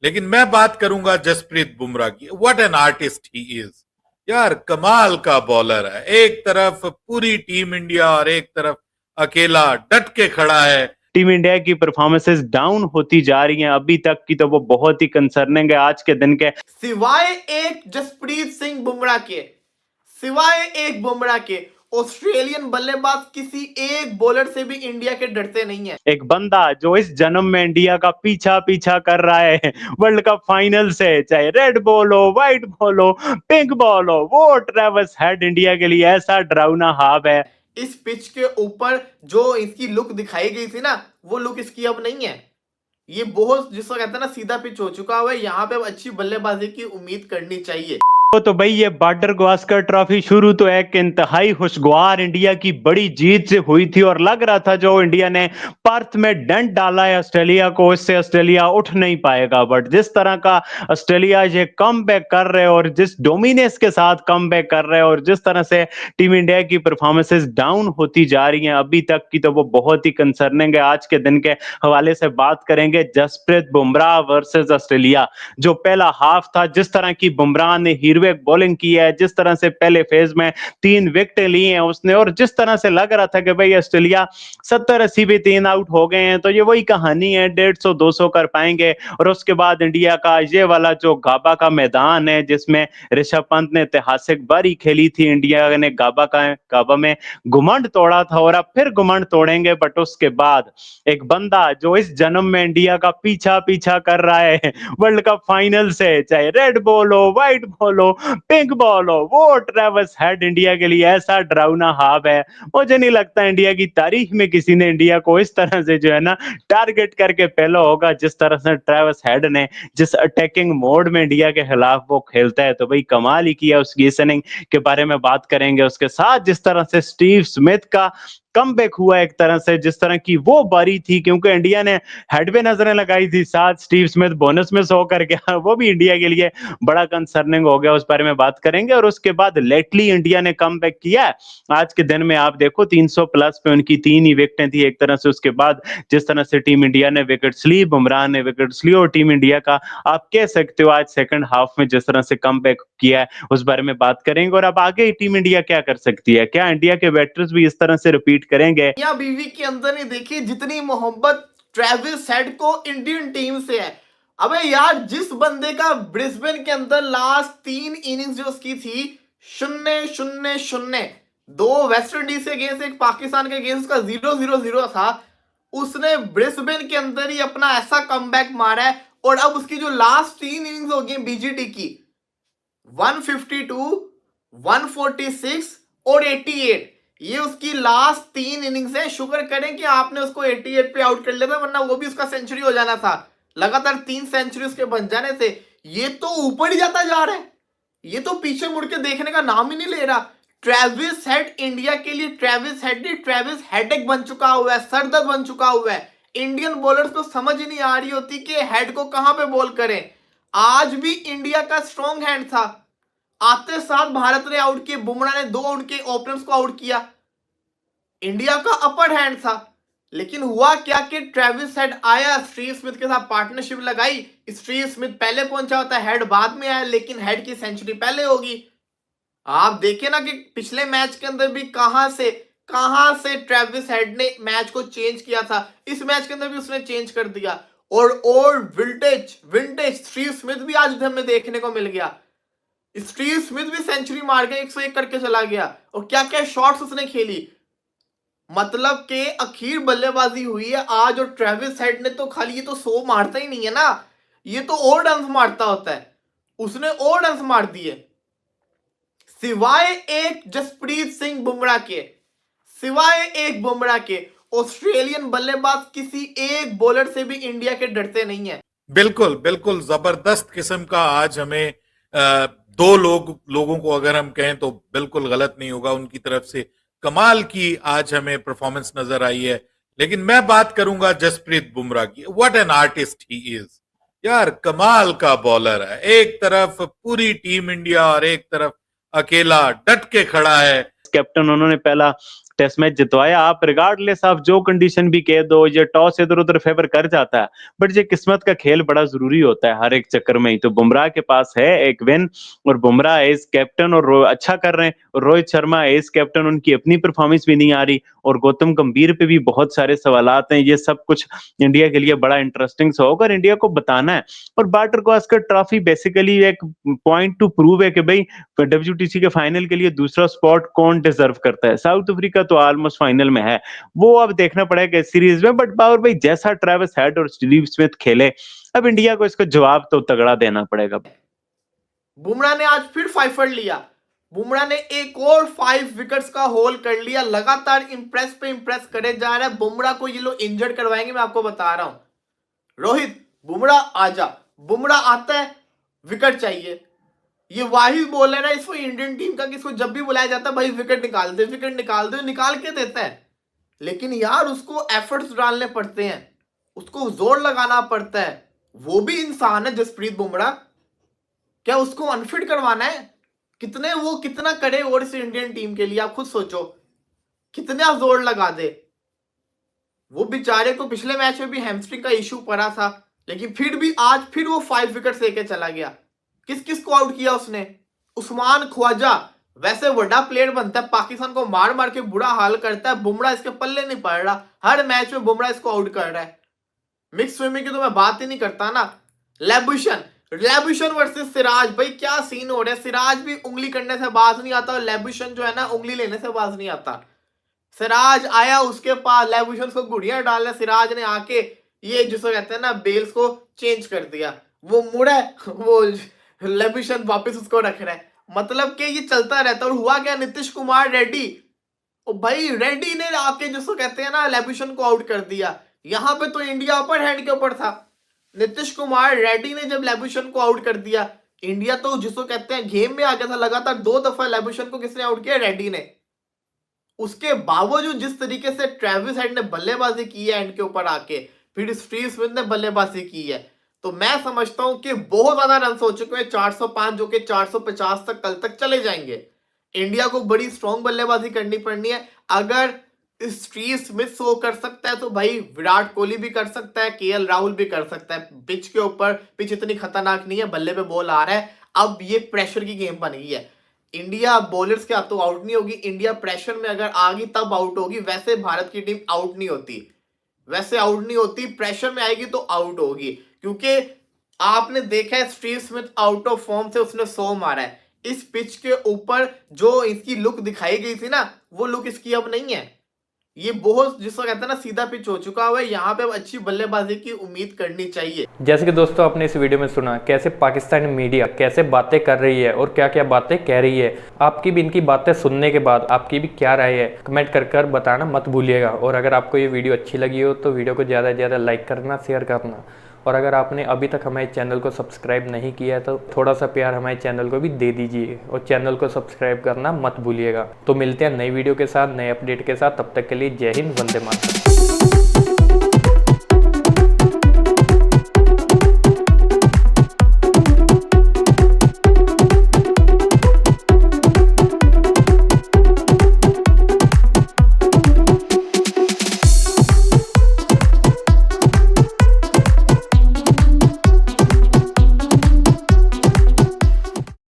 लेकिन मैं बात करूंगा जसप्रीत बुमराह की। What an artist he is यार, कमाल का बॉलर है। एक तरफ पूरी टीम इंडिया और एक तरफ अकेला डट के खड़ा है। टीम इंडिया की परफॉर्मेंसेस डाउन होती जा रही हैं अभी तक की, तो वो बहुत ही कंसर्निंग है आज के दिन के। सिवाय एक जसप्रीत सिंह बुमराह के, सिवाय एक बुमराह के ऑस्ट्रेलियन बल्लेबाज किसी एक बॉलर से भी इंडिया के डरते नहीं है। एक बंदा जो इस जन्म में इंडिया का पीछा पीछा कर रहा है वर्ल्ड कप फाइनल से, चाहे रेड बॉल हो, व्हाइट बॉल हो, पिंक बॉल हो, वो ट्रेविस हेड इंडिया के लिए ऐसा डरावना हाव है। इस पिच के ऊपर जो इसकी लुक दिखाई गई थी ना, वो लुक इसकी अब नहीं है। ये बहुत, जिसको कहते हैं ना, सीधा पिच हो चुका हुआ है। यहाँ पे अब अच्छी बल्लेबाजी की उम्मीद करनी चाहिए। तो भाई ये बॉर्डर गावस्कर ट्रॉफी शुरू तो एक इंतहाई खुशगवार इंडिया की बड़ी जीत से हुई थी और लग रहा था जो इंडिया ने पर्थ में डंड डाला है ऑस्ट्रेलिया को, इससे ऑस्ट्रेलिया उठ नहीं पाएगा। बट जिस तरह का ऑस्ट्रेलिया ये कम बैक कर रहे और जिस डोमिनेंस के साथ कम बैक कर रहे और जिस तरह से टीम इंडिया की परफॉर्मेंसेस डाउन होती जा रही हैं अभी तक की, तो वो बहुत ही कंसर्निंग है। आज के दिन के हवाले से बात करेंगे जसप्रीत बुमराह वर्सेस ऑस्ट्रेलिया। जो पहला हाफ था, जिस तरह की बुमराह ने हीरो बॉलिंग की है, जिस तरह से पहले फेज में 3 विकेट ली हैं उसने, और जिस तरह से लग रहा था कि भाई ऑस्ट्रेलिया 70-80 भी 3 आउट हो गए हैं, तो ये वही कहानी है, 150-200 कर पाएंगे। और उसके बाद इंडिया का ये वाला जो गाबा का मैदान है, जिसमें ऋषभ पंत ने ऐतिहासिक बारी खेली थी, इंडिया ने गाबा में घुमंड तोड़ा था और अब फिर घुमंड तोड़ेंगे। बट उसके बाद एक बंदा जो इस जन्म में इंडिया का पीछा पीछा कर रहा है वर्ल्ड कप फाइनल से, चाहे रेड बॉल हो, व्हाइट बॉल हो, पिंक बॉल हो, वो ट्रेविस हेड इंडिया के लिए ऐसा डरावना हाव है। मुझे नहीं लगता इंडिया की तारीख में किसी ने इंडिया को इस तरह से जो है ना टारगेट करके पहला होगा, जिस तरह से ट्रेविस हेड ने जिस अटैकिंग मोड में इंडिया के खिलाफ वो खेलता है, तो भाई कमाल ही किया। उसकी इनिंग के बारे में बात करेंगे, उसके साथ जिस तरह से स्टीव स्मिथ का कमबैक हुआ एक तरह से, जिस तरह की वो बारी थी, क्योंकि इंडिया ने हेड पे नजरें लगाई थी, साथ स्टीव स्मिथ बोनस में 100 कर गया, वो भी इंडिया के लिए बड़ा कंसर्निंग हो गया। उस बारे में बात करेंगे। और उसके बाद लेटली इंडिया ने कमबैक किया आज के दिन में, आप देखो 300 प्लस पे उनकी 3 ही विकेटें थी एक तरह से। उसके बाद जिस तरह से टीम इंडिया ने विकेट्स ली, बुमराह ने विकेट्स ली, और टीम इंडिया का आप कह सकते हो आज सेकंड हाफ में जिस तरह से कमबैक किया है, उस बारे में बात करेंगे। और अब आगे टीम इंडिया क्या कर सकती है, क्या इंडिया के बैटर्स भी इस तरह से रिपीट करेंगे? मियां बीवी के अंदर नहीं देखी जितनी मोहब्बत ट्रेविस हेड को इंडियन टीम से है। अबे यार, जिस बंदे का ब्रिस्बेन के अंदर लास्ट 3 इनिंग्स जो उसकी थी, 0-0-0, 2 वेस्ट इंडीज के अगेंस्ट, एक पाकिस्तान के अगेंस्ट का 0-0-0 था, उसने ब्रिस्बेन के अंदर ही अपना ऐसा कमबैक मारा है। और अब उसकी जो लास्ट 3 इनिंग्स हो गई बीजीटी की, 152, 146 और 88, ये उसकी लास्ट 3 इनिंग्स है। शुक्र करें कि आपने उसको 88 पे आउट कर लिया था, वरना वो भी उसका सेंचुरी हो जाना था। लगातार 3 सेंचुरी उसके बन जाने से ये तो ऊपर ही जाता जा रहा है, ये तो पीछे मुड़ के देखने का नाम ही नहीं ले रहा। ट्रेविस हेड इंडिया के लिए ट्रेविस हेड नहीं, ट्रेविस हेडेक बन चुका हुआ है, सरदर्द बन चुका हुआ है। इंडियन बॉलर्स को समझ ही नहीं आ रही होती कि हेड को कहां पे बॉल करें। आज भी इंडिया का स्ट्रॉन्ग हैंड था, आते साथ भारत ने आउट किए, बुमराह ने 2 उनके ओपनर्स को आउट किया, इंडिया का अपर हैंड था। लेकिन हुआ क्या कि ट्रेविस हेड आया, स्टीव स्मिथ के साथ पार्टनरशिप लगाई, स्टीव स्मिथ पहले पहुंचा होता, हेड बाद में आया, लेकिन हेड की सेंचुरी पहले होगी। आप देखें ना कि पिछले मैच के अंदर भी कहां से ट्रेविस हेड ने मैच को चेंज किया था, इस मैच के अंदर भी उसने चेंज कर दिया। और विंटेज स्टीव स्मिथ भी आज हमें देखने को मिल गया। स्टीव स्मिथ भी सेंचुरी मार के 101 करके चला गया, और क्या क्या शॉट्स उसने खेली। मतलब के आखिर बल्लेबाजी हुई है आज। और ट्रेविस हेड ने तो खाली, ये तो 100 मारता ही नहीं है ना, ये तो और रन मारता होता है, उसने और रन मार दिए। सिवाय एक जसप्रीत सिंह बुमराह के, सिवाय एक बुमराह के ऑस्ट्रेलियन बल्लेबाज किसी एक बॉलर से भी इंडिया के डरते नहीं है। बिल्कुल बिल्कुल जबरदस्त किस्म का आज हमें 2 लोगों को अगर हम कहें तो बिल्कुल गलत नहीं होगा, उनकी तरफ से कमाल की आज हमें परफॉर्मेंस नजर आई है। लेकिन मैं बात करूंगा जसप्रीत बुमराह की। What an artist he is यार, कमाल का बॉलर है। एक तरफ पूरी टीम इंडिया और एक तरफ अकेला डट के खड़ा है। कैप्टन उन्होंने पहला टेस्ट मैच जितवाया। आप रिगार्डलेस आप जो कंडीशन भी कह दो, ये टॉस इधर उधर फेवर कर जाता है, बट ये किस्मत का खेल बड़ा जरूरी होता है हर एक चक्कर में ही। तो बुमराह के पास है एक विन, और बुमराह एज कैप्टन और अच्छा कर रहे हैं, और रोहित शर्मा एज कैप्टन उनकी अपनी परफॉर्मेंस भी नहीं आ रही, और गौतम गंभीर पे भी बहुत सारे सवालात हैं। ये सब कुछ इंडिया के लिए बड़ा इंटरेस्टिंग सा होगा और इंडिया को बताना है। और बॉर्डर गावस्कर ट्रॉफी बेसिकली एक पॉइंट टू प्रूव है कि भाई WTC के फाइनल के लिए दूसरा स्पॉट कौन डिजर्व करता है। साउथ अफ्रीका तो ऑलमोस्ट फाइनल में है, वो अब देखना पड़ेगा इस सीरीज में। बट बाबर भाई जैसा ट्रेविस हेड और स्टीव स्मिथ खेले, अब इंडिया को इसका जवाब तो तगड़ा देना पड़ेगा। बुमराह ने आज फिर 5 फड़ लिया। बुमराह ने एक और 5 विकेट्स का होल कर लिया। लगातार इंप्रेस पे इंप्रेस करे जा रहा है। बुमराह को ये लोग इंजर्ड करवाएंगे, मैं आपको बता रहा हूं। रोहित बुमराह आजा, बुमराह आता है, विकेट चाहिए। ये वाहिद बॉलर है इसको इंडियन टीम का, किसको जब भी बुलाया जाता है भाई विकेट निकाल दे, विकेट निकाल दे, निकाल के देता है। लेकिन यार उसको एफर्ट्स डालने पड़ते हैं, उसको जोर लगाना पड़ता है। वो भी इंसान है जसप्रीत बुमराह, क्या उसको अनफिट करवाना है? कितना करे और इस इंडियन टीम के लिए, आप खुद सोचो कितना जोर लगा दे। वो बेचारे को पिछले मैच में भी हैमस्ट्रिंग का इशू पड़ा था, लेकिन फिर भी आज फिर वो 5 विकेट लेके चला गया। किस को आउट किया उसने? उस्मान ख्वाजा वैसे बड़ा प्लेयर बनता है, पाकिस्तान को मार मार के बुरा हाल करता है। बुमराह इसके पल्ले नहीं पड़ रहा, हर मैच में बुमराह इसको आउट कर रहा है। मिक्स स्विमिंग की तो मैं बात ही नहीं करता ना। लेबुशन वर्सेस सिराज, भाई क्या सीन हो रहा है। सिराज भी उंगली करने से बाज नहीं आता, और लेबुशन जो है ना उंगली लेने से बाज नहीं आता। सिराज आया उसके पास, लेबुशन को गुड़िया डाला, सिराज ने आके ये जिसको कहते हैं ना बेल्स को चेंज कर दिया। वो मुड़ा, वो लेबुशन वापस उसको रख रहा है। मतलब कि ये चलता रहता। और हुआ क्या, नीतीश कुमार रेड्डी, ओ भाई रेड्डी ने आके जिसको कहते हैं ना लेबुशन को आउट कर दिया। यहां पे तो इंडिया अपर हैंड के ऊपर था। नीतीश कुमार रेड्डी ने जब लेबुशन को आउट कर दिया, इंडिया तो जिसको कहते हैं गेम में आ गया था। लगातार 2 दफा लेबुशन को किसने आउट किया? रेड्डी ने। उसके बावजूद जिस तरीके से ट्रेविस हेड ने बल्लेबाजी की है एंड के ऊपर आके, फिर स्टीव स्मिथ ने बल्लेबाजी की है, तो मैं समझता हूं कि बहुत ज्यादा रन हो चुके हैं। 405 जो कि 450 तक कल तक चले जाएंगे। इंडिया को बड़ी स्ट्रॉन्ग बल्लेबाजी करनी पड़नी है। अगर स्टीव स्मिथ शो कर सकता है तो भाई विराट कोहली भी कर सकता है, KL राहुल भी कर सकता है। पिच के ऊपर, पिच इतनी खतरनाक नहीं है, बल्ले पे बॉल आ रहा है। अब ये प्रेशर की गेम बन गई है। इंडिया बॉलर्स के हाथ तो आउट नहीं होगी, इंडिया प्रेशर में अगर आ गई तब आउट होगी। वैसे भारत की टीम आउट नहीं होती, प्रेशर में आएगी तो आउट होगी। क्योंकि आपने देखा है Steve Smith out of form से उसने 100 मारा है। इस पिच के ऊपर जो इसकी लुक दिखाई गई थी ना, वो लुक इसकी अब नहीं है। ये बहुत जिसको कहते हैं ना सीधा पिच हो चुका हुआ है। यहाँ पे अब अच्छी बल्लेबाजी की उम्मीद करनी चाहिए। जैसे कि दोस्तों आपने इस वीडियो में सुना कैसे पाकिस्तानी मीडिया कैसे बातें कर रही है और क्या क्या बातें कह रही है। आपकी भी इनकी बातें सुनने के बाद आपकी भी क्या राय है, कमेंट कर बताना मत भूलिएगा। और अगर आपको ये वीडियो अच्छी लगी हो तो वीडियो को ज़्यादा से ज़्यादा लाइक करना, शेयर करना। और अगर आपने अभी तक हमारे चैनल को सब्सक्राइब नहीं किया है तो थोड़ा सा प्यार हमारे चैनल को भी दे दीजिए और चैनल को सब्सक्राइब करना मत भूलिएगा। तो मिलते हैं नई वीडियो के साथ, नए अपडेट के साथ। तब तक के लिए जय हिंद, वंदे मातरम।